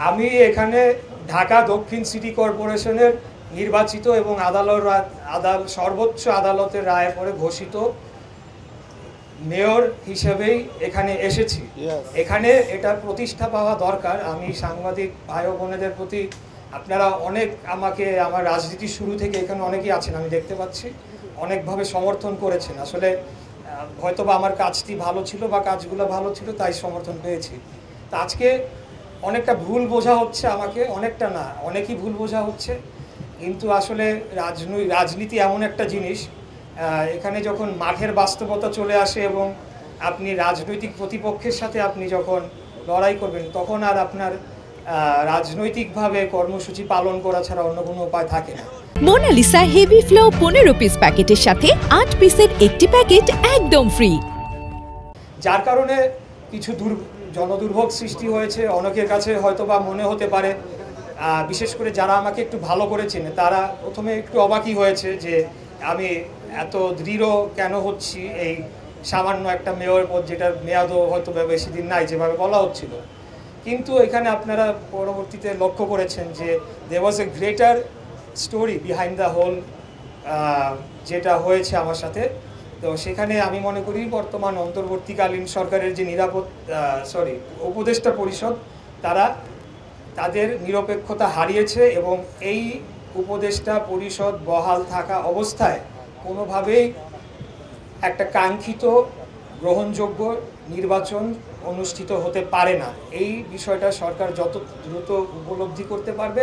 আমি এখানে ঢাকা দক্ষিণ সিটি কর্পোরেশনের নির্বাচিত এবং সর্বোচ্চ আদালতের রায়ের পরে ঘোষিত মেয়র হিসেবেই এখানে এসেছি। এখানে এটা প্রতিষ্ঠা পাওয়া দরকার। আমি সাংবাদিক ভাই ও বোনেদের প্রতি, আপনারা অনেক আমাকে আমার রাজনীতির শুরু থেকে এখানে অনেকেই আছেন, আমি দেখতে পাচ্ছি অনেকভাবে সমর্থন করেছেন। আসলে হয়তোবা আমার কাজটি ভালো ছিল বা কাজগুলো ভালো ছিল তাই সমর্থন পেয়েছি। তা আজকে অনেকটা ভুল বোঝা হচ্ছে আমাকে, অনেকটা না অনেকই ভুল বোঝা হচ্ছে। কিন্তু আসলে রাজনীতি এমন একটা জিনিস, এখানে যখন মাঠের বাস্তবতা চলে আসে এবং আপনি রাজনৈতিক প্রতিপক্ষের সাথে আপনি যখন লড়াই করবেন, তখন আর আপনার রাজনৈতিকভাবে কর্মসূচি পালন করা ছাড়া অন্য কোনো উপায় থাকে না। মোনালিসা হেভি ফ্লো 15 পিস প্যাকেটের সাথে 8 পিসের একটি প্যাকেট একদম ফ্রি। যার কারণে কিছু জনদুর্ভোগ সৃষ্টি হয়েছে। অনেকের কাছে হয়তোবা মনে হতে পারে, বিশেষ করে যারা আমাকে একটু ভালো করে চেনে তারা প্রথমে একটু অবাকই হয়েছে যে আমি এত দৃঢ় কেন হচ্ছি এই সামান্য একটা মেয়র পদ, যেটার মেয়াদও হয়তো বেশি দিন নাই যেভাবে বলা হচ্ছিল। কিন্তু এখানে আপনারা পরবর্তীতে লক্ষ্য করেছেন যে there was a greater story behind the whole যেটা হয়েছে আমার সাথে। তো সেখানে আমি মনে করি বর্তমান অন্তর্বর্তীকালীন সরকারের যে উপদেষ্টা পরিষদ, তারা তাদের নিরপেক্ষতা হারিয়েছে এবং এই উপদেষ্টা পরিষদ বহাল থাকা অবস্থায় কোনোভাবেই একটা কাঙ্ক্ষিত গ্রহণযোগ্য নির্বাচন অনুষ্ঠিত হতে পারে না। এই বিষয়টা সরকার যত দ্রুত উপলব্ধি করতে পারবে,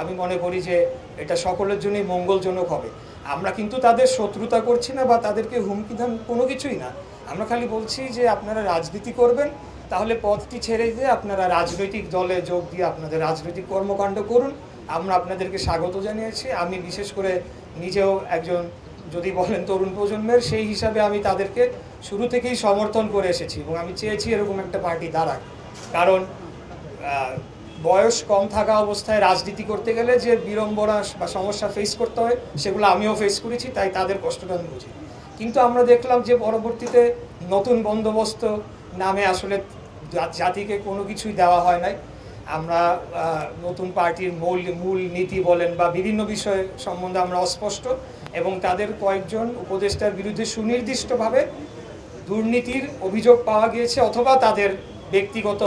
আমি মনে করি যে এটা সকলের জন্যই মঙ্গলজনক হবে। আমরা কিন্তু তাদের শত্রুতা করছি না বা তাদেরকে হুমকি দান কোনো কিছুই না। আমরা খালি বলছি যে আপনারা রাজনীতি করবেন, তাহলে পদটি ছেড়ে দিয়ে আপনারা রাজনৈতিক দলে যোগ দিয়ে আপনাদের রাজনৈতিক কর্মকাণ্ড করুন। আমরা আপনাদেরকে স্বাগত জানিয়েছি। আমি বিশেষ করে নিজেও একজন, যদি বলেন তরুণ প্রজন্মের, সেই হিসাবে আমি তাদেরকে শুরু থেকেই সমর্থন করে এসেছি এবং আমি চেয়েছি এরকম একটা পার্টি দাঁড়াক। কারণ বয়স কম থাকা অবস্থায় রাজনীতি করতে গেলে যে বিড়ম্বনা বা সমস্যা ফেস করতে হয়, সেগুলো আমিও ফেস করেছি, তাই তাদের কষ্টটা আমি বুঝি। কিন্তু আমরা দেখলাম যে পরবর্তীতে নতুন বন্দোবস্ত নামে আসলে জাতিকে কোনো কিছুই দেওয়া হয় নাই। আমরা নতুন পার্টির মূল নীতি বলেন বা বিভিন্ন বিষয় সম্বন্ধে আমরা অস্পষ্ট, এবং তাদের কয়েকজন উপদেষ্টার বিরুদ্ধে সুনির্দিষ্টভাবে দুর্নীতির অভিযোগ পাওয়া গিয়েছে অথবা তাদের ব্যক্তিগত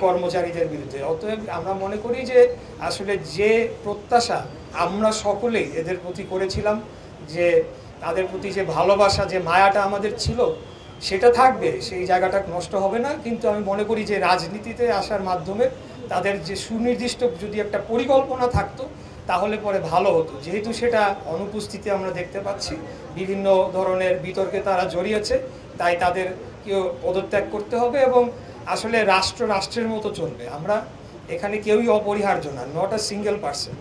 কর্মচারীদের বিরুদ্ধে। অতএব আমরা মনে করি যে আসলে যে প্রত্যাশা আমরা সকলেই এদের প্রতি করেছিলাম, যে তাদের প্রতি যে ভালোবাসা, যে মায়াটা আমাদের ছিল, সেটা থাকবে, সেই জায়গাটা নষ্ট হবে না। কিন্তু আমি মনে করি যে রাজনীতিতে আসার মাধ্যমে তাদের যে সুনির্দিষ্ট যদি একটা পরিকল্পনা থাকতো তাহলে পরে ভালো হতো। যেহেতু সেটা অনুপস্থিতি আমরা দেখতে পাচ্ছি, বিভিন্ন ধরনের বিতর্কে তারা জড়িয়েছে, তাই তাদেরকেও পদত্যাগ করতে হবে এবং আসলে রাষ্ট্রের মতো চলবে। আমরা এখানে কেউই অপরিহার্য না, নট আ সিঙ্গেল পার্সন।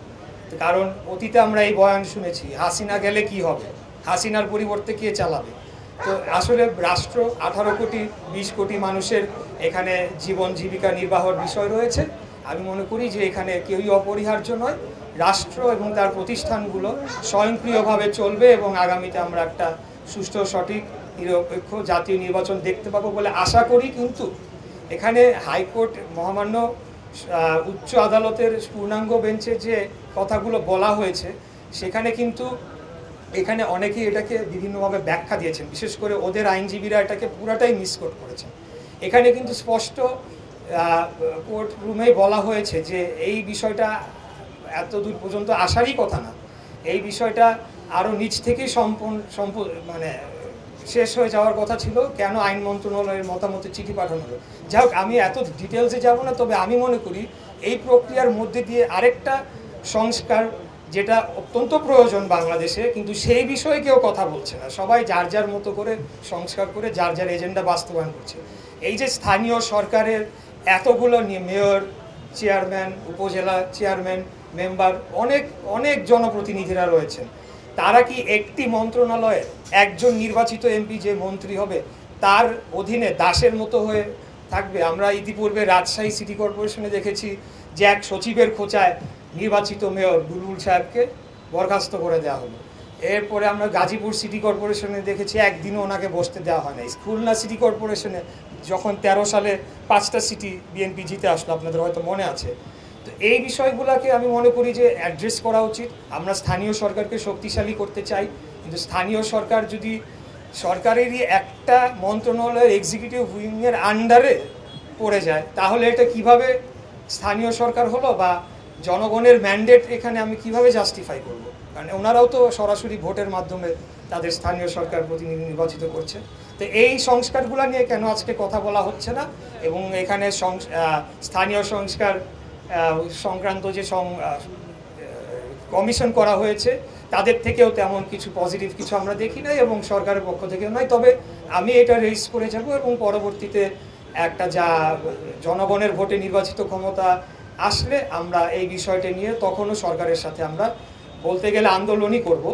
কারণ অতীতে আমরা এই বয়ান শুনেছি, হাসিনা গেলে কি হবে, হাসিনার পরিবর্তে কে চালাবে। তো আসলে রাষ্ট্র 18 কোটি 20 কোটি মানুষের এখানে জীবন জীবিকা নির্বাহের বিষয় রয়েছে। আমি মনে করি যে এখানে কেউই অপরিহার্য নয়। রাষ্ট্র এবং তার প্রতিষ্ঠানগুলো স্বয়ংক্রিয়ভাবে চলবে এবং আগামীতে আমরা একটা সুষ্ঠু, সঠিক, নিরপেক্ষ জাতীয় নির্বাচন দেখতে পাবো বলে আশা করি। কিন্তু এখানে হাইকোর্ট, মহামান্য উচ্চ আদালতের পূর্ণাঙ্গ বেঞ্চে যে কথাগুলো বলা হয়েছে, সেখানে কিন্তু এখানে অনেকেই এটাকে বিভিন্নভাবে ব্যাখ্যা দিয়েছেন, বিশেষ করে ওদের আইনজীবীরা এটাকে পুরাটাই মিসকোট করেছেন। এখানে কিন্তু স্পষ্ট কোর্ট রুমেই বলা হয়েছে যে এই বিষয়টা এত দূর পর্যন্ত আসারই কথা না, এই বিষয়টা আরও নিচ থেকেই মানে শেষ হয়ে যাওয়ার কথা ছিল। কেন আইন মন্ত্রণালয়ের মতামতের চিঠি পাঠানো হলো, যাই হোক, আমি এত ডিটেলসে যাব না। তবে আমি মনে করি এই প্রক্রিয়ার মধ্যে দিয়ে আরেকটা সংস্কার, যেটা অত্যন্ত প্রয়োজন বাংলাদেশে, কিন্তু সেই বিষয়ে কেউ কথা বলছে না। সবাই যার যার মতো করে সংস্কার করে যার যার এজেন্ডা বাস্তবায়ন করছে। এই যে স্থানীয় সরকারের এতগুলো মেয়র, চেয়ারম্যান, উপজেলা চেয়ারম্যান, মেম্বার, অনেক জনপ্রতিনিধিরা রয়েছেন, তারা কি একটি মন্ত্রণালয়ে একজন নির্বাচিত এমপি যে মন্ত্রী হবে তার অধীনে দাসের মতো হয়ে থাকবে? আমরা ইতিপূর্বে রাজশাহী সিটি কর্পোরেশনে দেখেছি যে এক সচিবের খোঁচায় নির্বাচিত মেয়র বুলবুল সাহেবকে বরখাস্ত করে দেওয়া হলো। এরপরে আমরা গাজীপুর সিটি কর্পোরেশনে দেখেছি একদিনও ওনাকে বসতে দেওয়া হয় না। খুলনা সিটি কর্পোরেশনে যখন 13 সালে 5টা সিটি বিএনপি জিতে আসলো, আপনাদের হয়তো মনে আছে। তো এই বিষয়গুলোকে আমি মনে করি যে অ্যাড্রেস করা উচিত। আমরা স্থানীয় সরকারকে শক্তিশালী করতে চাই, কিন্তু স্থানীয় সরকার যদি সরকারেরই একটা মন্ত্রণালয়ের এক্সিকিউটিভ উইংয়ের আন্ডারে পড়ে যায়, তাহলে এটা কিভাবে স্থানীয় সরকার হলো, বা জনগণের ম্যান্ডেট এখানে আমি কিভাবে জাস্টিফাই করব? কারণ ওনারাও তো সরাসরি ভোটের মাধ্যমে তাদের স্থানীয় সরকার প্রতিনিধি নির্বাচিত করছে। তো এই সংস্কারগুলো নিয়ে কেন আজকে কথা বলা হচ্ছে না? এবং এখানে স্থানীয় সংস্কার সংক্রান্ত যে কমিশন করা হয়েছে, তাদের থেকেও তেমন কিছু পজিটিভ কিছু আমরা দেখি নাই, এবং সরকারের পক্ষ থেকেও নয়। তবে আমি এটা রেজ করে যাব, এবং পরবর্তীতে একটা যা জনগণের ভোটে নির্বাচিত ক্ষমতা আসলে আমরা এই বিষয়টা নিয়ে তখনও সরকারের সাথে আমরা বলতে গেলে আন্দোলনই করব।